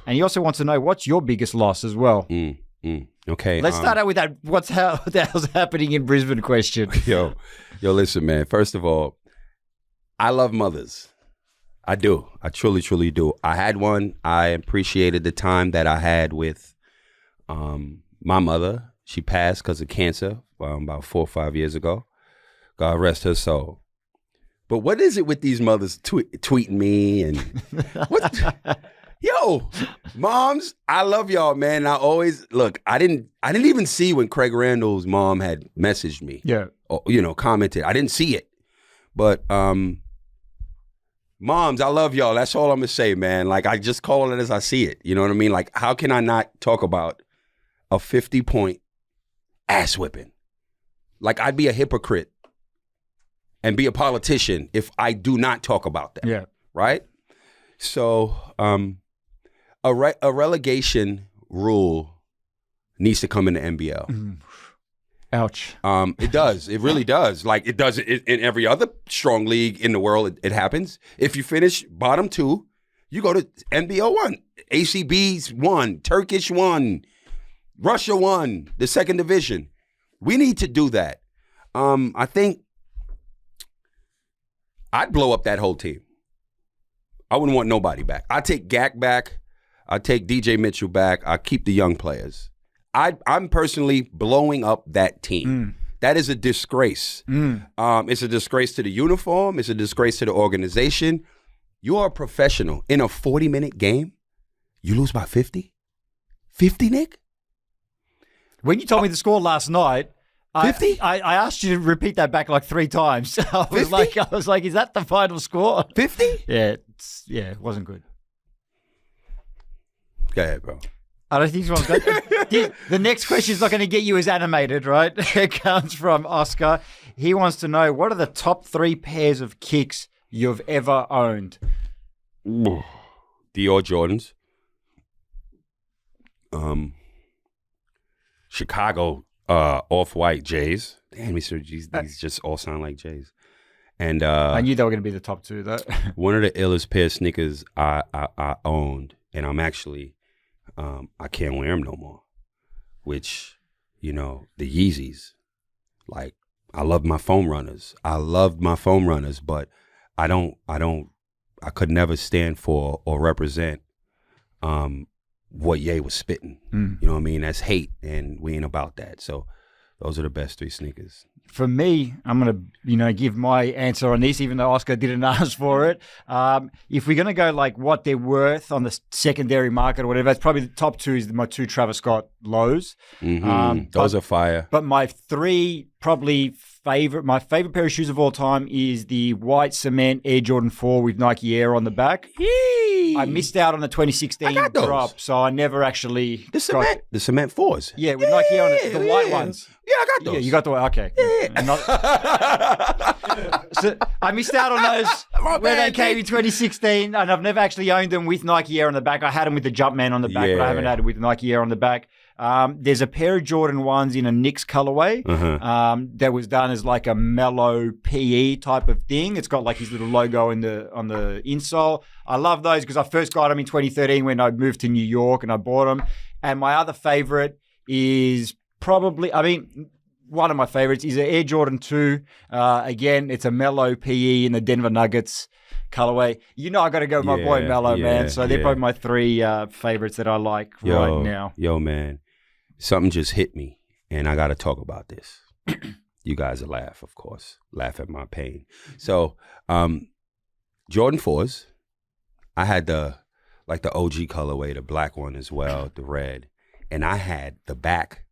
And he also wants to know, what's your biggest loss as well? Okay. Let's start out with that what the hell's happening in Brisbane question. Yo, listen, man. First of all, I love mothers. I do. I truly, truly do. I had one. I appreciated the time that I had with my mother. She passed because of cancer about 4 or 5 years ago. God rest her soul. But what is it with these mothers tweeting me and what? Yo, moms, I love y'all, man. I always look. I didn't even see when Craig Randall's mom had messaged me. Yeah, or, commented. I didn't see it, but moms, I love y'all. That's all I'm gonna say, man. Like I just call it as I see it. You know what I mean? Like how can I not talk about a 50-point ass whipping? Like I'd be a hypocrite and be a politician if I do not talk about that. Yeah. Right? So a relegation rule needs to come in the NBL. Ouch. It does. It really does. Like it does in every other strong league in the world. It happens. If you finish bottom 2, you go to NBL 1. ACB's 1. Turkish 1. Russia 1. The second division. We need to do that. I think I'd blow up that whole team. I wouldn't want nobody back. I'd take Gak back. I'd take DJ Mitchell back. I'd keep the young players. I'm personally blowing up that team. That is a disgrace. It's a disgrace to the uniform. It's a disgrace to the organization. You are a professional. In a 40-minute game, you lose by 50? 50, Nick? When you told me the score last night, 50? I asked you to repeat that back like 3 times. I was like, is that the final score? 50? Yeah, it wasn't good. Go ahead, bro. I don't think this one's good. The next question is not going to get you as animated, right? It comes from Oscar. He wants to know, what are the top 3 pairs of kicks you've ever owned? Dior Jordans. Chicago Off-White Jays. Damn, these just all sound like Jays. And I knew they were going to be the top 2, though. One of the illest pair of sneakers I owned, and I'm actually I can't wear them no more. Which, the Yeezys. Like I love my foam runners. But I could never stand for or represent what Ye was spitting. You know what I mean? That's hate, and we ain't about that. So those are the best 3 sneakers. For me, I'm going to, give my answer on this, even though Oscar didn't ask for it. If we're going to go like what they're worth on the secondary market or whatever, it's probably the top 2 is my 2 Travis Scott lows. Those are fire. But my 3 probably my favorite pair of shoes of all time is the white cement Air Jordan 4 with Nike Air on the back. Yee! I missed out on the 2016 drop, so I never actually the cement 4s. Yeah, with Nike Air on it, the white ones. Yeah, I got those. Yeah, you got the okay. Yeah. So I missed out on those when they came in 2016, and I've never actually owned them with Nike Air on the back. I had them with the Jumpman on the back, but I haven't had it with Nike Air on the back. There's a pair of Jordan 1s in a Knicks colorway that was done as like a mellow PE type of thing. It's got like his little logo on the insole. I love those because I first got them in 2013 when I moved to New York and I bought them. And my other favorite is probably, one of my favorites is an Air Jordan 2. Again, it's a mellow PE in the Denver Nuggets colorway. I got to go with my boy Mello, man. So they're probably my 3 favorites that I like right now. Yo, man, something just hit me, and I got to talk about this. You guys will laugh, of course. Laugh at my pain. So, Jordan 4s, I had the OG colorway, the black one as well, the red. And I had the back.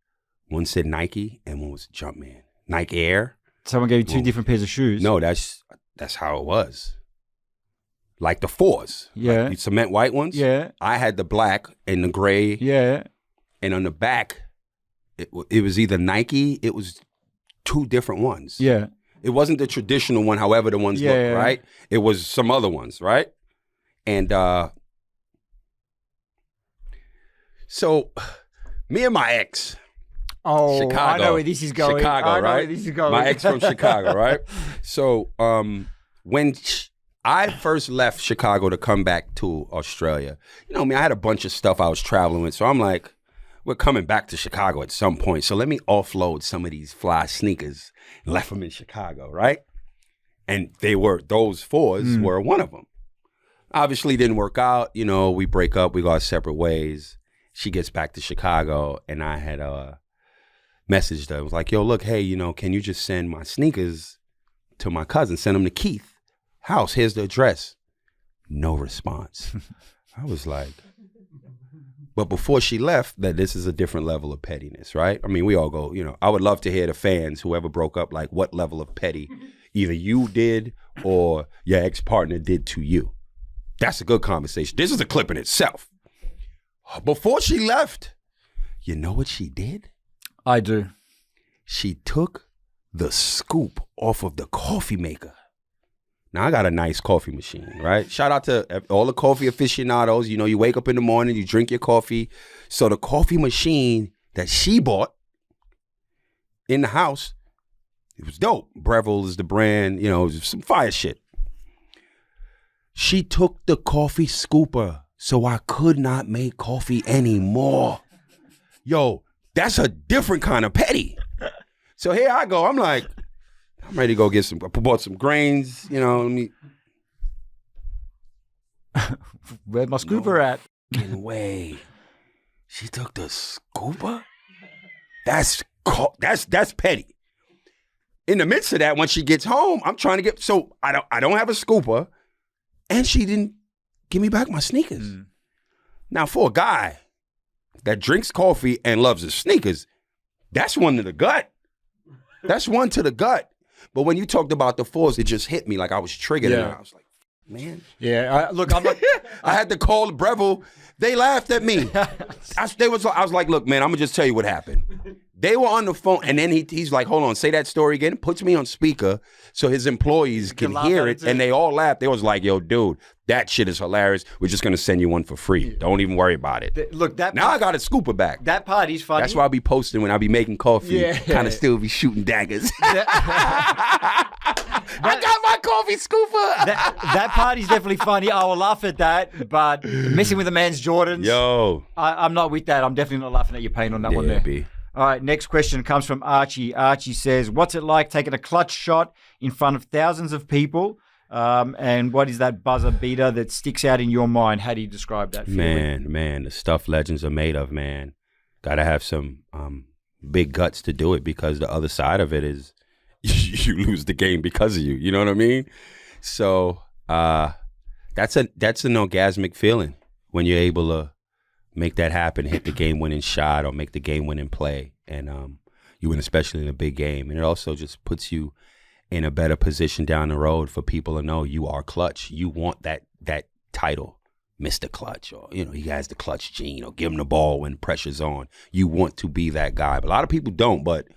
One said Nike and one was Jumpman. Nike Air. Someone gave you 2 different pairs of shoes. No, that's how it was. Like the 4s. Yeah. Like the cement white ones. Yeah. I had the black and the gray. Yeah. And on the back, it was either Nike. It was 2 different ones. Yeah. It wasn't the traditional one, however the ones look, right? It was some other ones, right? And so me and my ex, Oh, Chicago. I know where this is going. Chicago, I know right? where this is going. My ex from Chicago, right? So when I first left Chicago to come back to Australia, you know, I had a bunch of stuff I was traveling with. So I'm like, we're coming back to Chicago at some point. So let me offload some of these fly sneakers and left them in Chicago, right? And those fours were one of them. Obviously didn't work out. You know, we break up. We go our separate ways. She gets back to Chicago and I had messaged her. I was like, yo, look, hey, you know, can you just send my sneakers to my cousin? Send them to Keith house. Here's the address. No response. I was like, but before she left, that this is a different level of pettiness, right? I mean, we all go, you know, I would love to hear the fans, whoever broke up, like what level of petty either you did or your ex-partner did to you. That's a good conversation. This is a clip in itself. Before she left, you know what she did? I do. She took the scoop off of the coffee maker. Now, I got a nice coffee machine, right? Shout out to all the coffee aficionados. You know, you wake up in the morning, you drink your coffee. So the coffee machine that she bought in the house, it was dope. Breville is the brand, you know, some fire shit. She took the coffee scooper, so I could not make coffee anymore. Yo, that's a different kind of petty. So here I go. I'm like, I'm ready to go get I bought some grains, you know. Where's my scooper at? Fucking way. She took the scooper? That's petty. In the midst of that, when she gets home, I'm trying to get, so I don't have a scooper, and she didn't give me back my sneakers. Now, for a guy that drinks coffee and loves his sneakers, that's one to the gut. That's one to the gut. But when you talked about the fours, it just hit me like I was triggered. Yeah. And I was like, man. Yeah, look, I'm not. I had to call Breville. They laughed at me. I was like, look, man, I'm going to just tell you what happened. They were on the phone, and then he's like, hold on, say that story again. Puts me on speaker so his employees can hear it, and they all laughed. They was like, yo, dude, that shit is hilarious. We're just going to send you one for free. Yeah. Don't even worry about it. Look, now I got to scoop it back. That part is funny. That's why I be posting when I be making coffee. Yeah. Kind of still be shooting daggers. I got my coffee scooper. that part is definitely funny. I will laugh at that, but messing with a man's Jordans. Yo. I'm not with that. I'm definitely not laughing at your pain on that one there. B. All right, next question comes from Archie. Archie says, what's it like taking a clutch shot in front of thousands of people? And what is that buzzer beater that sticks out in your mind? How do you describe that feeling? Man, the stuff legends are made of, man. Got to have some big guts to do it, because the other side of it is you lose the game because of you. You know what I mean? So that's an orgasmic feeling when you're able to make that happen, hit the game-winning shot or make the game-winning play. And you win, especially in a big game. And it also just puts you in a better position down the road for people to know you are clutch. You want that title, Mr. Clutch, or, you know, he has the clutch gene, or give him the ball when pressure's on. You want to be that guy. But a lot of people don't. But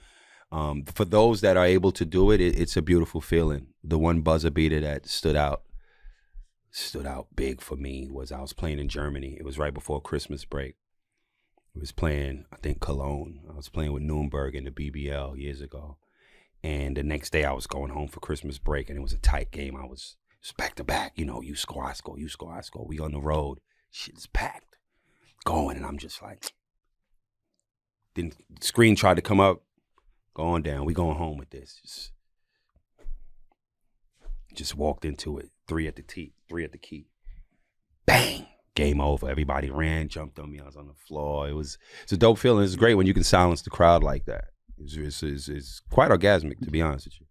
for those that are able to do it, it's a beautiful feeling. The one buzzer beater that stood out big for me was I was playing in Germany. It was right before Christmas break. I was playing, I think, Cologne. I was playing with Nuremberg in the BBL years ago. And the next day I was going home for Christmas break, and it was a tight game. It was back to back. You know, you score, I score, you score, I score. We on the road. Shit's packed. Going, and I'm just like, then the screen tried to come up. Going down. We going home with this. Just walked into it. 3 at the key. Bang! Game over. Everybody ran, jumped on me. I was on the floor. It's a dope feeling. It's great when you can silence the crowd like that. It's quite orgasmic, to be honest with you.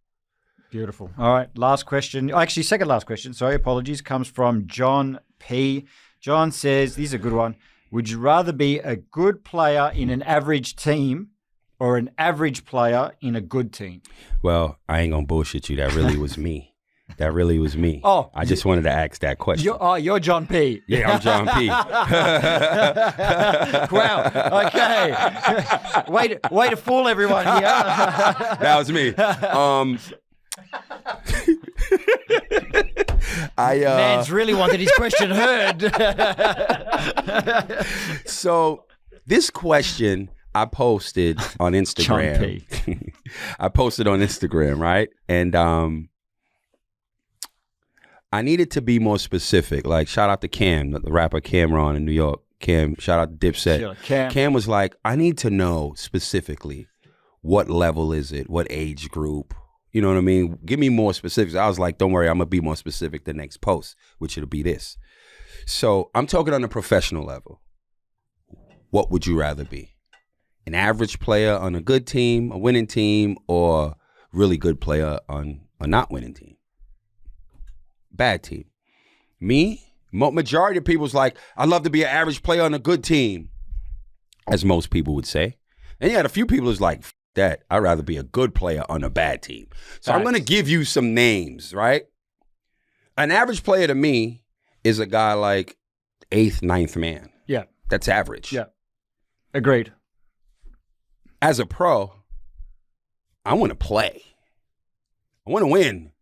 Beautiful. All right, last question. Actually, second last question. Sorry, apologies. Comes from John P. John says, this is a good one. Would you rather be a good player in an average team or an average player in a good team? Well, I ain't gonna bullshit you. That really was me. That really was me. Oh, I just wanted to ask that question. You're John P. Yeah, I'm John P. Wow. Okay. Way to fool everyone here. That was me. Man's really wanted his question heard. So this question I posted on Instagram. I posted on Instagram, right? And I needed to be more specific. Like, shout out to Cam, the rapper Cameron in New York. Cam, shout out to Dipset. Sure, Cam was like, I need to know specifically what level is it, what age group. You know what I mean? Give me more specifics. I was like, don't worry, I'm going to be more specific the next post, which it'll be this. So I'm talking on a professional level. What would you rather be? An average player on a good team, a winning team, or really good player on a not winning team? Bad team. Me, majority of people's like, I'd love to be an average player on a good team, as most people would say. And you had a few people who's like, that I'd rather be a good player on a bad team. So I'm going to give you some names, right? An average player to me is a guy like 8th, 9th man. Yeah. That's average. Yeah. Agreed. As a pro, I want to play. I want to win,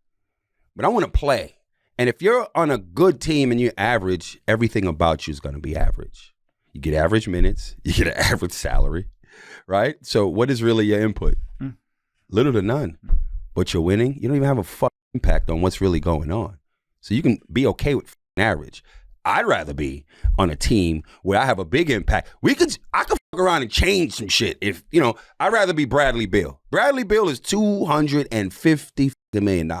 but I want to play. And if you're on a good team and you're average, everything about you is going to be average. You get average minutes. You get an average salary. Right? So what is really your input? Little to none. But you're winning. You don't even have a fucking impact on what's really going on. So you can be okay with average. I'd rather be on a team where I have a big impact. I could fuck around and change some shit. If, I'd rather be Bradley Beal. Bradley Beal is $250 million.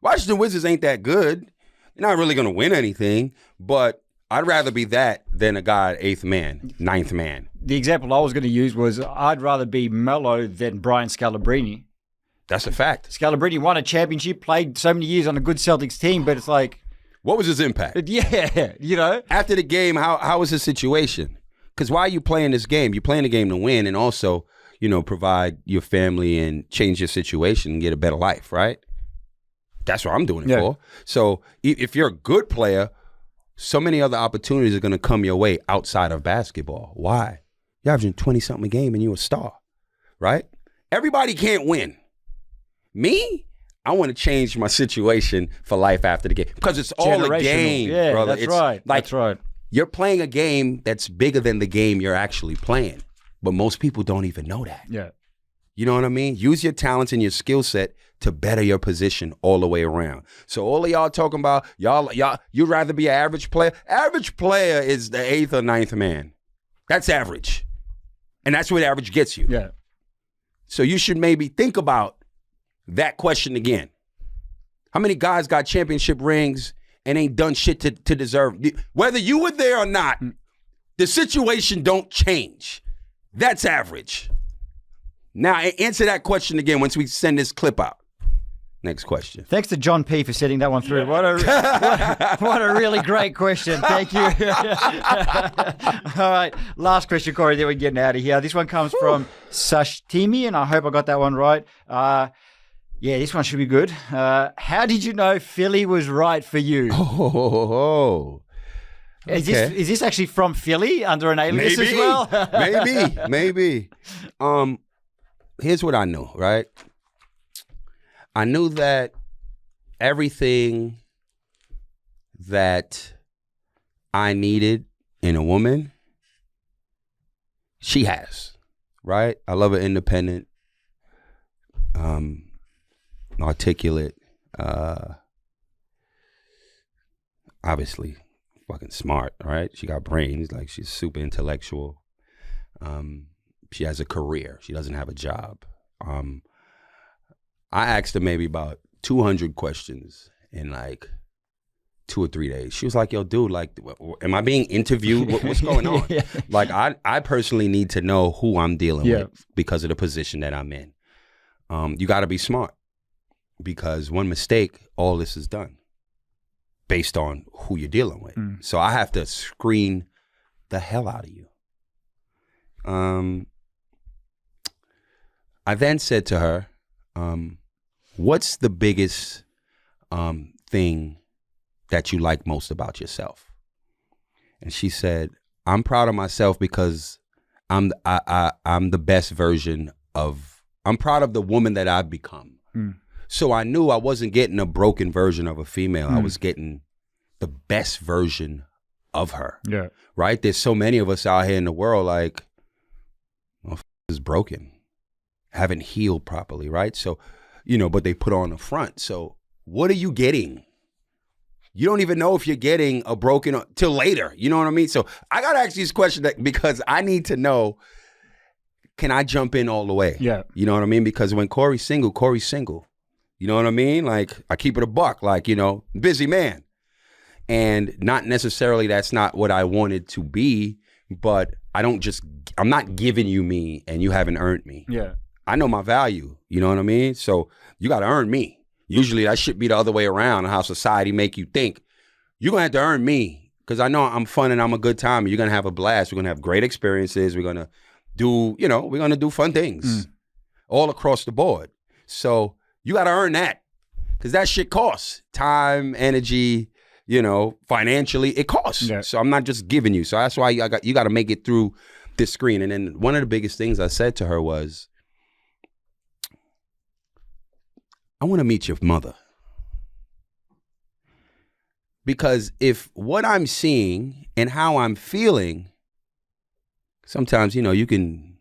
Washington Wizards ain't that good. They're not really going to win anything, but I'd rather be that than a guy 8th man, 9th man. The example I was going to use was I'd rather be Melo than Brian Scalabrine. That's a fact. Scalabrine won a championship, played so many years on a good Celtics team, but it's like... What was his impact? Yeah, After the game, how was his situation? Because why are you playing this game? You're playing the game to win and also, provide your family and change your situation and get a better life, right? That's what I'm doing it for. So if you're a good player, so many other opportunities are going to come your way outside of basketball. Why? You're averaging 20-something a game and you're a star, right? Everybody can't win. Me, I want to change my situation for life after the game because it's all a game, brother. That's right. That's right. You're playing a game that's bigger than the game you're actually playing, but most people don't even know that. Yeah. You know what I mean? Use your talents and your skill set to better your position all the way around. So all of y'all talking about, you'd rather be an average player? Average player is the 8th or 9th man. That's average. And that's what average gets you. Yeah. So you should maybe think about that question again. How many guys got championship rings and ain't done shit to deserve? Whether you were there or not, the situation don't change. That's average. Now, answer that question again once we send this clip out. Next question. Thanks to John P for setting that one through. What a really great question. Thank you. All right, last question, Corey, then we're getting out of here. This one comes from Sashtimi, and I hope I got that one right. Yeah, this one should be good. How did you know Philly was right for you? Okay. Is this actually from Philly under an alias as well? Maybe. Here's what I knew, right? I knew that everything that I needed in a woman, she has, right? I love her independent, articulate, obviously fucking smart, right? She got brains, like she's super intellectual. She has a career. She doesn't have a job. I asked her maybe about 200 questions in like 2 or 3 days. She was like, yo, dude, like, am I being interviewed? What's going on? Yeah. Like, I personally need to know who I'm dealing with because of the position that I'm in. You got to be smart because one mistake, all this is done based on who you're dealing with. So I have to screen the hell out of you. I then said to her, what's the biggest thing that you like most about yourself? And she said, I'm proud of myself because I'm the best version of, I'm proud of the woman that I've become. So I knew I wasn't getting a broken version of a female. I was getting the best version of her. Yeah. Right? There's so many of us out here in the world like, well, is broken, haven't healed properly, right? So, but they put on the front. So what are you getting? You don't even know if you're getting a broken till later. You know what I mean? So I got to ask you this question because I need to know, can I jump in all the way? Yeah. You know what I mean? Because when Corey's single. You know what I mean? Like, I keep it a buck, like, busy man. And not necessarily that's not what I wanted to be, but I'm not giving you me and you haven't earned me. Yeah. I know my value. You know what I mean? So you got to earn me. Usually that should be the other way around, how society make you think. You're going to have to earn me because I know I'm fun and I'm a good time. You're going to have a blast. We're going to have great experiences. We're going to do fun things all across the board. So you got to earn that because that shit costs time, energy, financially. It costs. Yeah. So I'm not just giving you. So that's why you got to make it through this screen. And then one of the biggest things I said to her was, I want to meet your mother. Because if what I'm seeing and how I'm feeling, sometimes, I'm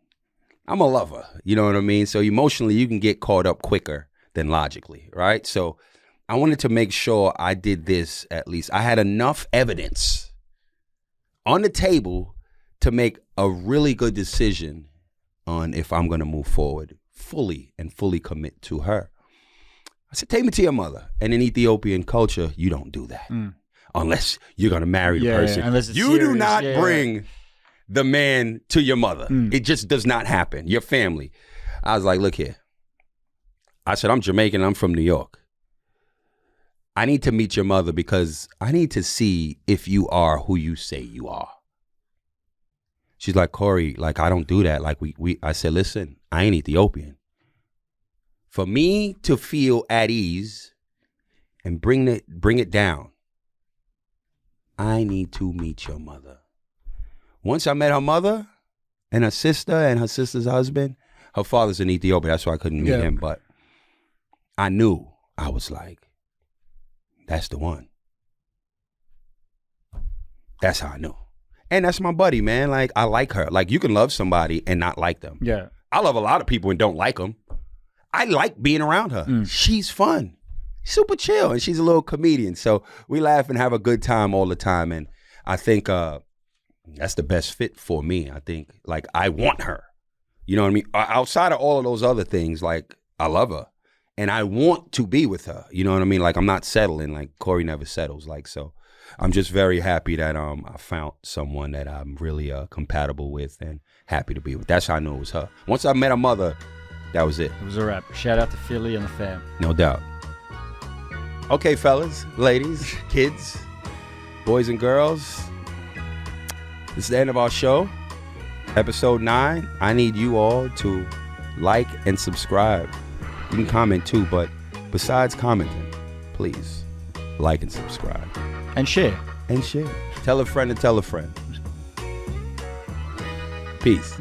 a lover, you know what I mean? So emotionally, you can get caught up quicker than logically, right? So I wanted to make sure I did this at least. I had enough evidence on the table to make a really good decision on if I'm going to move forward fully commit to her. I said, take me to your mother. And in Ethiopian culture, you don't do that. Unless you're going to marry the person. Yeah, unless it's you serious. do not bring the man to your mother. It just does not happen. Your family. I was like, look here. I said, I'm Jamaican. I'm from New York. I need to meet your mother because I need to see if you are who you say you are. She's like, Corey, like, I don't do that. Like, I said, listen, I ain't Ethiopian. For me to feel at ease and bring it down, I need to meet your mother. Once I met her mother and her sister's husband, her father's in Ethiopia. That's why I couldn't meet him. But I knew, I was like, that's the one. That's how I knew. And that's my buddy, man. Like, I like her. Like, you can love somebody and not like them. Yeah. I love a lot of people and don't like them. I like being around her. She's fun, super chill, and she's a little comedian. So we laugh and have a good time all the time. And I think that's the best fit for me. I think, like, I want her. You know what I mean? Outside of all of those other things, like, I love her. And I want to be with her. You know what I mean? Like, I'm not settling. Like, Corey never settles. Like, so I'm just very happy that I found someone that I'm really compatible with and happy to be with. That's how I knew it was her. Once I met her mother, that was it. It was a wrap. Shout out to Philly and the fam. No doubt. Okay, fellas, ladies, kids, boys and girls. This is the end of our show. Episode 9. I need you all to like and subscribe. You can comment too, but besides commenting, please like and subscribe. And share. Tell a friend to tell a friend. Peace.